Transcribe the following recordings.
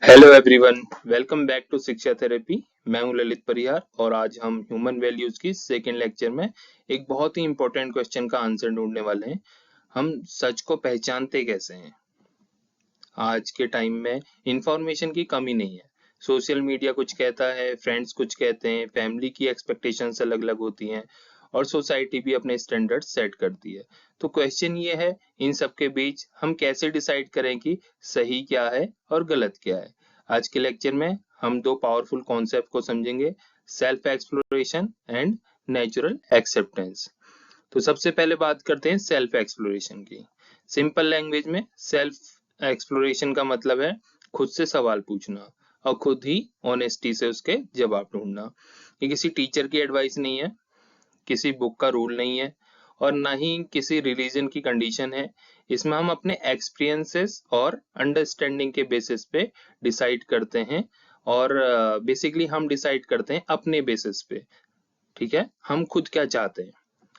Hello everyone, welcome back to Shiksha therapy. मैं हूं ललित परिहार और आज हम ह्यूमन वैल्यूज की सेकेंड लेक्चर में एक बहुत ही इंपॉर्टेंट क्वेश्चन का आंसर ढूंढने वाले हैं। हम सच को पहचानते कैसे हैं? आज के टाइम में इंफॉर्मेशन की कमी नहीं है। सोशल मीडिया कुछ कहता है, फ्रेंड्स कुछ कहते हैं, फैमिली की एक्सपेक्टेशंस अलग अलग होती हैं और सोसाइटी भी अपने स्टैंडर्ड सेट करती है। तो क्वेश्चन ये है, इन सब के बीच हम कैसे डिसाइड करें कि सही क्या है और गलत क्या है? आज के लेक्चर में हम दो पावरफुल कॉन्सेप्ट को समझेंगे, self exploration and natural acceptance. तो सबसे पहले बात करते हैं सेल्फ एक्सप्लोरेशन की। सिंपल लैंग्वेज में सेल्फ एक्सप्लोरेशन का मतलब है खुद से सवाल पूछना और खुद ही ऑनेस्टी से उसके जवाब ढूंढना। ये किसी टीचर की एडवाइस नहीं है, किसी बुक का रूल नहीं है और ना ही किसी रिलीजन की कंडीशन है। इसमें हम अपने एक्सपीरियंसेस और अंडरस्टैंडिंग के बेसिस पे डिसाइड करते हैं और बेसिकली हम डिसाइड करते हैं अपने बेसिस पे। ठीक है, हम खुद क्या चाहते हैं।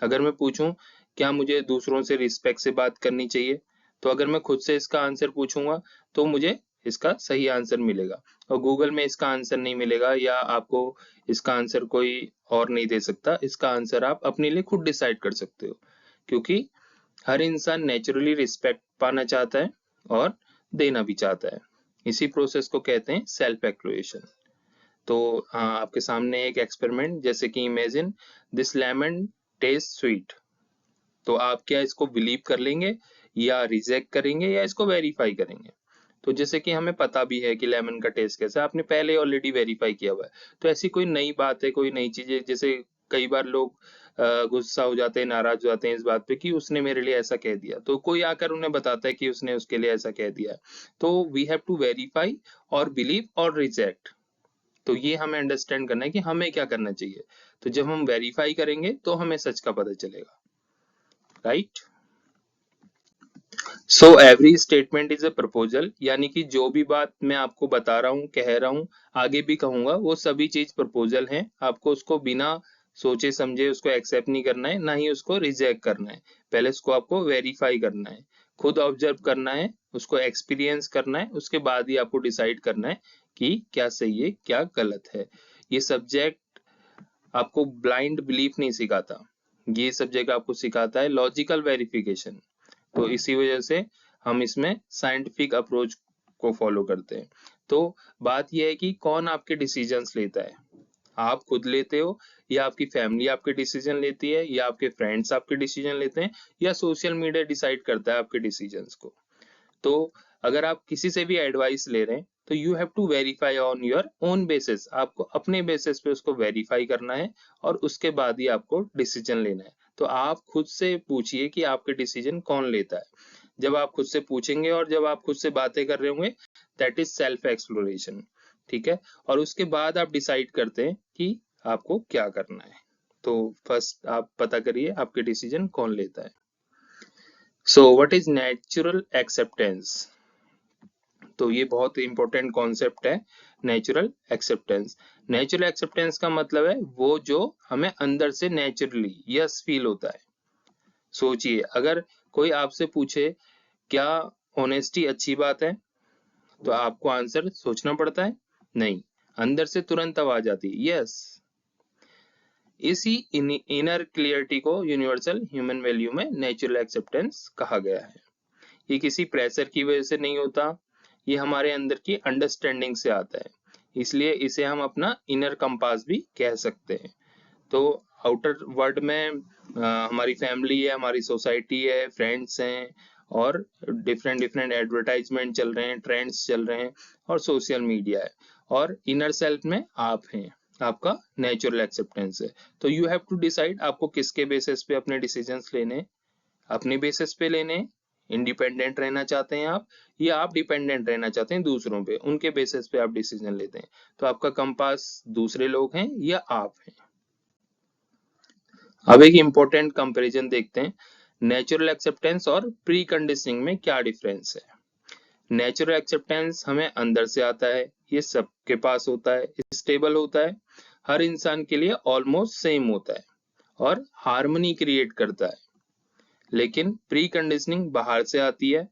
अगर मैं पूछूं क्या मुझे दूसरों से रिस्पेक्ट से बात करनी चाहिए, तो अगर मैं खुद से इसका आंसर पूछूंगा तो मुझे इसका सही आंसर मिलेगा और गूगल में इसका आंसर नहीं मिलेगा या आपको इसका आंसर कोई और नहीं दे सकता। इसका आंसर आप अपने लिए खुद डिसाइड कर सकते हो, क्योंकि हर इंसान नेचुरली रिस्पेक्ट पाना चाहता है और देना भी चाहता है। इसी प्रोसेस को कहते हैं सेल्फ एक्सप्लोरेशन। तो आपके सामने एक एक्सपेरिमेंट, जैसे कि imagine this lemon test sweet. तो आप क्या इसको बिलीव कर लेंगे या रिजेक्ट करेंगे या इसको वेरीफाई करेंगे? तो जैसे कि हमें पता भी है कि लेमन का टेस्ट कैसा है, आपने पहले ऑलरेडी वेरीफाई किया हुआ है। तो ऐसी कोई नई बात है, कोई नई चीज है? जैसे कई बार लोग गुस्सा हो जाते हैं, नाराज हो जाते हैं इस बात पे कि उसने मेरे लिए ऐसा कह दिया, तो कोई आकर उन्हें बताता है कि उसने उसके लिए ऐसा कह दिया है। तो वी हैव टू वेरीफाई और बिलीव और रिजेक्ट। तो ये हमें अंडरस्टैंड करना है कि हमें क्या करना चाहिए। तो जब हम वेरीफाई करेंगे तो हमें सच का पता चलेगा, right? So every statement is a proposal, यानी कि जो भी बात मैं आपको बता रहा हूँ, कह रहा हूँ, आगे भी कहूंगा, वो सभी चीज प्रपोजल है। आपको उसको बिना सोचे समझे उसको एक्सेप्ट नहीं करना है, ना ही उसको रिजेक्ट करना है। पहले उसको आपको वेरीफाई करना है, खुद ऑब्जर्व करना है, उसको एक्सपीरियंस करना है, उसके बाद ही आपको डिसाइड करना है कि क्या सही है क्या गलत है। ये सब्जेक्ट आपको ब्लाइंड बिलीफ नहीं सिखाता, ये सब्जेक्ट आपको सिखाता है लॉजिकल वेरिफिकेशन। तो इसी वजह से हम इसमें साइंटिफिक अप्रोच को फॉलो करते हैं। तो बात यह है कि कौन आपके डिसीजंस लेता है, आप खुद लेते हो या आपकी फैमिली आपके डिसीजन लेती है या आपके फ्रेंड्स आपके डिसीजन लेते हैं या सोशल मीडिया डिसाइड करता है आपके डिसीजंस को? तो अगर आप किसी से भी एडवाइस ले रहे हैं तो you have to verify on your own basis, आपको अपने बेसिस पे उसको वेरीफाई करना है और उसके बाद ही आपको डिसीजन लेना है। तो आप खुद से पूछिए कि आपके डिसीजन कौन लेता है। जब आप खुद से पूछेंगे और जब आप खुद से बातें कर रहे होंगे, दैट इज सेल्फ एक्सप्लोरेशन। ठीक है, और उसके बाद आप डिसाइड करते हैं कि आपको क्या करना है। तो फर्स्ट आप पता करिए आपके डिसीजन कौन लेता है। So what is natural acceptance? तो ये बहुत इंपॉर्टेंट कॉन्सेप्ट है, नेचुरल एक्सेप्टेंस। नेचुरल एक्सेप्टेंस का मतलब है वो जो हमें अंदर से नेचुरली यस फील होता है। सोचिए, अगर कोई आपसे पूछे क्या ऑनेस्टी अच्छी बात है, तो आपको आंसर सोचना पड़ता है? नहीं, अंदर से तुरंत आवाज आती है यस। इसी इनर क्लियरिटी को यूनिवर्सल ह्यूमन वैल्यू में नेचुरल एक्सेप्टेंस कहा गया है। ये किसी प्रेशर की वजह से नहीं होता, ये हमारे अंदर की अंडरस्टैंडिंग से आता है। इसलिए इसे हम अपना इनर कंपास भी कह सकते हैं। तो आउटर वर्ल्ड में हमारी फैमिली है, हमारी सोसाइटी है, फ्रेंड्स हैं और डिफरेंट डिफरेंट एडवर्टाइजमेंट चल रहे हैं, ट्रेंड्स चल रहे हैं और सोशल मीडिया है। और इनर सेल्फ में आप हैं, आपका नेचुरल एक्सेप्टेंस है। तो यू हैव टू डिसाइड आपको किसके बेसिस पे अपने डिसीजंस लेने, अपने बेसिस पे लेने, इंडिपेंडेंट रहना चाहते हैं आप या आप डिपेंडेंट रहना चाहते हैं दूसरों पे, उनके बेसिस पे आप डिसीजन लेते हैं। तो आपका कंपास दूसरे लोग हैं या आप हैं? अब एक इंपॉर्टेंट कंपैरिजन देखते हैं, नेचुरल एक्सेप्टेंस और प्री कंडीशनिंग में क्या डिफरेंस है। नेचुरल एक्सेप्टेंस हमें अंदर से आता है, ये सबके पास होता है, स्टेबल होता है, हर इंसान के लिए ऑलमोस्ट सेम होता है और हार्मनी क्रिएट करता है। लेकिन प्री कंडीशनिंग बाहर से आती है,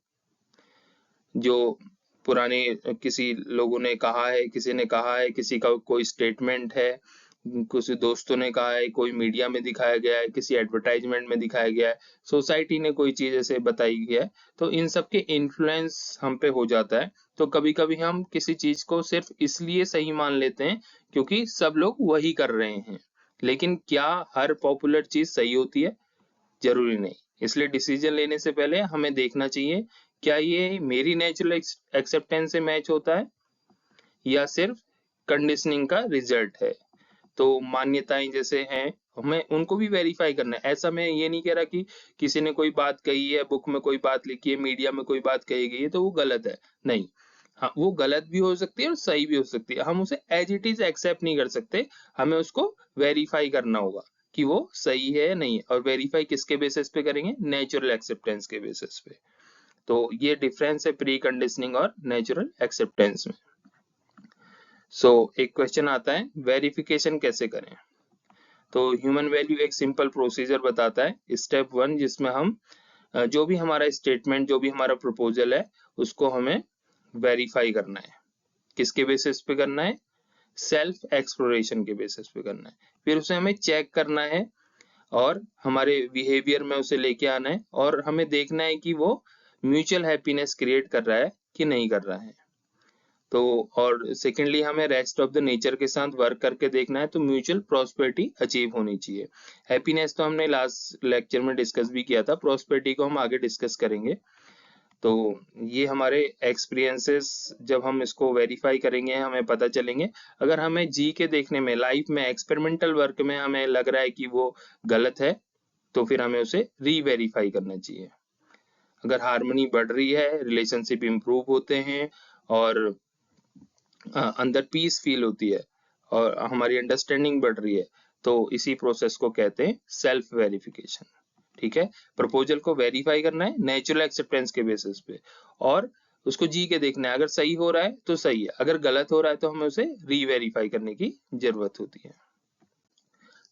जो पुराने किसी लोगों ने कहा है, किसी ने कहा है, किसी का कोई स्टेटमेंट है, कुछ दोस्तों ने कहा है, कोई मीडिया में दिखाया गया है, किसी एडवर्टाइजमेंट में दिखाया गया है, सोसाइटी ने कोई चीज ऐसे बताई गई है, तो इन सब के इन्फ्लुएंस हम पे हो जाता है। तो कभी कभी हम किसी चीज को सिर्फ इसलिए सही मान लेते हैं क्योंकि सब लोग वही कर रहे हैं, लेकिन क्या हर पॉपुलर चीज सही होती है? जरूरी नहीं। इसलिए डिसीजन लेने से पहले हमें देखना चाहिए क्या ये मेरी नेचुरल एक्सेप्टेंस से मैच होता है या सिर्फ कंडीशनिंग का रिजल्ट है। तो मान्यताएं जैसे हैं, हमें उनको भी वेरीफाई करना है। ऐसा मैं ये नहीं कह रहा कि किसी ने कोई बात कही है, बुक में कोई बात लिखी है, मीडिया में कोई बात कही गई है तो वो गलत है, नहीं। हाँ, वो गलत भी हो सकती है और सही भी हो सकती है, हम उसे एज इट इज एक्सेप्ट नहीं कर सकते, हमें उसको वेरीफाई करना होगा कि वो सही है या नहीं है। और वेरीफाई किसके बेसिस पे करेंगे? नेचुरल एक्सेप्टेंस के बेसिस पे। तो ये डिफरेंस है प्री कंडीशनिंग और नेचुरल एक्सेप्टेंस में। एक क्वेश्चन आता है, वेरिफिकेशन कैसे करें? तो ह्यूमन वैल्यू एक सिंपल प्रोसीजर बताता है, स्टेप 1, जिसमें हम जो भी हमारा स्टेटमेंट, जो भी हमारा प्रपोजल है, उसको हमें वेरीफाई करना है। किसके बेसिस पे करना है? सेल्फ एक्सप्लोरेशन के बेसिस पे करना है। फिर उसे हमें चेक करना है और हमारे बिहेवियर में उसे लेके आना है और हमें देखना है कि वो म्यूचुअल हैप्पीनेस क्रिएट कर रहा है कि नहीं कर रहा है। तो और सेकेंडली हमें रेस्ट ऑफ द नेचर के साथ वर्क करके देखना है, तो म्यूचुअल प्रॉस्पेरिटी अचीव होनी चाहिए। हैप्पीनेस तो हमने लास्ट लेक्चर में डिस्कस भी किया था, प्रॉस्पेरिटी को हम आगे डिस्कस करेंगे। तो ये हमारे एक्सपीरियंसेस, जब हम इसको वेरीफाई करेंगे हमें पता चलेंगे। अगर हमें जी के देखने में, लाइफ में, एक्सपेरिमेंटल वर्क में हमें लग रहा है कि वो गलत है, तो फिर हमें उसे री-वेरीफाई करना चाहिए। अगर हार्मनी बढ़ रही है, रिलेशनशिप इंप्रूव होते हैं और अंदर पीस फील होती है और हमारी अंडरस्टैंडिंग बढ़ रही है, तो इसी प्रोसेस को कहते हैं सेल्फ वेरिफिकेशन। ठीक है, प्रपोजल को वेरीफाई करना है नेचुरल एक्सेप्टेंस के बेसिस पे और उसको जी के देखना है। अगर सही हो रहा है तो सही है, अगर गलत हो रहा है तो हमें उसे री वेरीफाई करने की जरूरत होती है।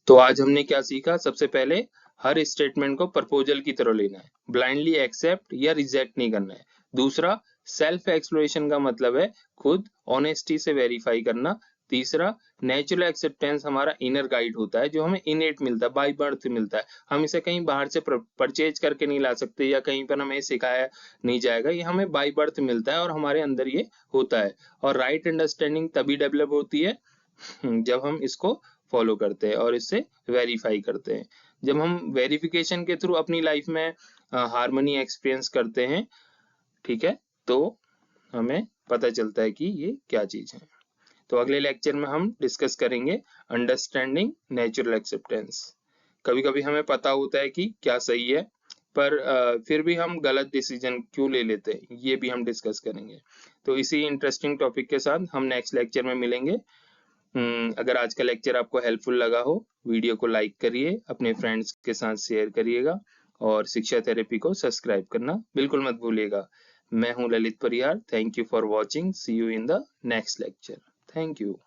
तो आज हमने क्या सीखा? सबसे पहले हर स्टेटमेंट को प्रपोजल की तरह लेना है, ब्लाइंडली एक्सेप्ट या रिजेक्ट नहीं करना है। दूसरा, सेल्फ एक्सप्लोरेशन का मतलब है खुद ऑनेस्टी से वेरीफाई करना। तीसरा, नेचुरल एक्सेप्टेंस हमारा इनर गाइड होता है, जो हमें इनेट मिलता है, बाय बर्थ मिलता है। हम इसे कहीं बाहर से परचेज करके नहीं ला सकते या कहीं पर हमें सिखाया नहीं जाएगा, ये हमें बाय बर्थ मिलता है और हमारे अंदर ये होता है। और राइट अंडरस्टैंडिंग तभी डेवलप होती है जब हम इसको फॉलो करते हैं और इससे वेरीफाई करते हैं। जब हम वेरिफिकेशन के थ्रू अपनी लाइफ में हार्मनी एक्सपीरियंस करते हैं, ठीक है, तो हमें पता चलता है कि ये क्या चीज है। तो अगले लेक्चर में हम डिस्कस करेंगे अंडरस्टैंडिंग नेचुरल एक्सेप्टेंस। कभी कभी हमें पता होता है कि क्या सही है, पर फिर भी हम गलत डिसीजन क्यों ले लेते हैं, ये भी हम डिस्कस करेंगे। तो इसी इंटरेस्टिंग टॉपिक के साथ हम नेक्स्ट लेक्चर में मिलेंगे। अगर आज का लेक्चर आपको हेल्पफुल लगा हो, वीडियो को लाइक करिए, अपने फ्रेंड्स के साथ शेयर करिएगा और शिक्षा थेरेपी को सब्सक्राइब करना बिल्कुल मत भूलिएगा। मैं हूं Lalit Parihar. Thank you for watching. See you in the next lecture. Thank you.